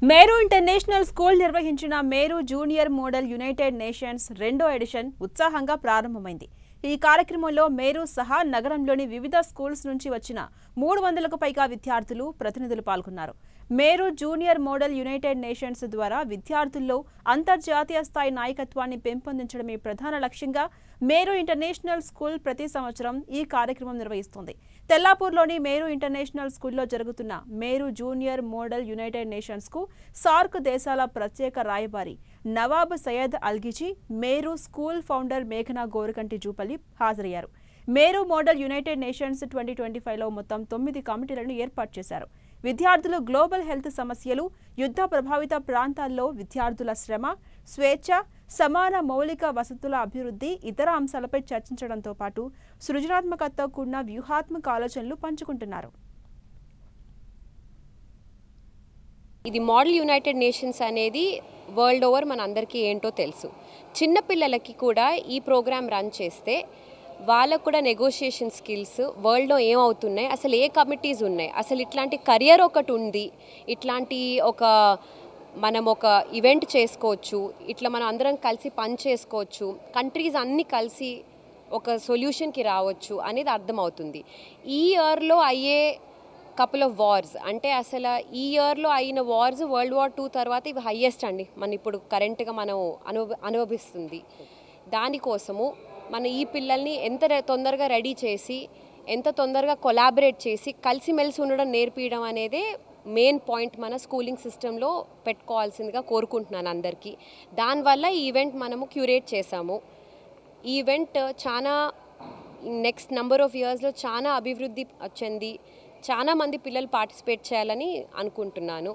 మేరు international school నిర్వహించిన మేరు junior model United nations రెండో edition ఉత్సాహంగా ప్రారంభమైంది. ఈ కార్యక్రమంలో మేరు సహా నగరంలోని వివిధ స్కూల్స్ నుంచి వచ్చిన 300కు పైగా విద్యార్థులు, ప్రతినిధులు పాల్గొన్నారు. మేరు జూనియర్ మోడల్ యునైటెడ్ నేషన్స్ ద్వారా విద్యార్థుల్లో అంతర్జాతీయ స్థాయి నాయకత్వాన్ని పెంపొందించడమే ప్రధాన లక్ష్యంగా మేరు ఇంటర్నేషనల్ స్కూల్ ప్రతి సంవత్సరం ఈ కార్యక్రమం నిర్వహిస్తుంది. తెల్లాపూర్లోని మేరు ఇంటర్నేషనల్ స్కూల్లో జరుగుతున్న మేరు జూనియర్ మోడల్ యునైటెడ్ నేషన్స్కు సార్క్ దేశాల ప్రత్యేక రాయబారి నవాబ్ సయ్యద్ అల్గిజీ, మేరు స్కూల్ ఫౌండర్ మేఘనా గోరకంటి జూపల్లి హాజరయ్యారు. మేరు మోడల్ యునైటెడ్ నేషన్స్ 2025లో మొత్తం 9 కమిటీలను ఏర్పాటు చేశారు. విద్యార్థులు గ్లోబల్ హెల్త్ సమస్యలు, యుద్ధ ప్రభావిత ప్రాంతాల్లో విద్యార్థుల శ్రమ, స్వేచ్ఛ, సమాన మౌలిక వసతుల అభివృద్ధి, ఇతర అంశాలపై చర్చించడంతో పాటు సృజనాత్మకతతో కూడిన వ్యూహాత్మక ఆలోచనలు పంచుకుంటున్నారు. ఇది మోడల్ యునైటెడ్ నేషన్స్ అనేది వరల్డ్ ఓవర్ మనందరికీ ఏంటో తెలుసు. చిన్నపిల్లలకి కూడా ఈ ప్రోగ్రామ్ రన్ చేస్తే వాళ్ళకు కూడా నెగోషియేషన్ స్కిల్స్, వరల్డ్లో ఏమవుతున్నాయి, అసలు ఏ కమిటీస్ ఉన్నాయి, అసలు ఇట్లాంటి కెరియర్ ఒకటి ఉంది, ఇట్లాంటి మనం ఒక ఈవెంట్ చేసుకోవచ్చు, ఇట్లా మనం అందరం కలిసి పని చేసుకోవచ్చు, కంట్రీస్ అన్నీ కలిసి ఒక సొల్యూషన్కి రావచ్చు అనేది అర్థమవుతుంది. ఈ ఇయర్లో అయ్యే కపుల్ ఆఫ్ వార్స్ అంటే అసలు ఈ ఇయర్లో అయిన వార్స్ వరల్డ్ వార్ 2 తర్వాత ఇవి హయ్యెస్ట్ అండి మన ఇప్పుడు కరెంట్గా మనం అనుభవిస్తుంది. దానికోసము మన ఈ పిల్లల్ని ఎంత తొందరగా రెడీ చేసి, ఎంత తొందరగా కొలాబరేట్ చేసి కలిసిమెలిసి ఉండడం నేర్పించడం అనేదే మెయిన్ పాయింట్ మన స్కూలింగ్ సిస్టంలో పెట్టుకోవాల్సిందిగా కోరుకుంటున్నాను అందరికీ. దానివల్ల ఈ ఈవెంట్ మనము క్యూరేట్ చేసాము. ఈ ఈవెంట్ చాలా నెక్స్ట్ నంబర్ ఆఫ్ ఇయర్స్లో చాలా అభివృద్ధి చెంది చాలా మంది పిల్లలు పార్టిసిపేట్ చేయాలని అనుకుంటున్నాను.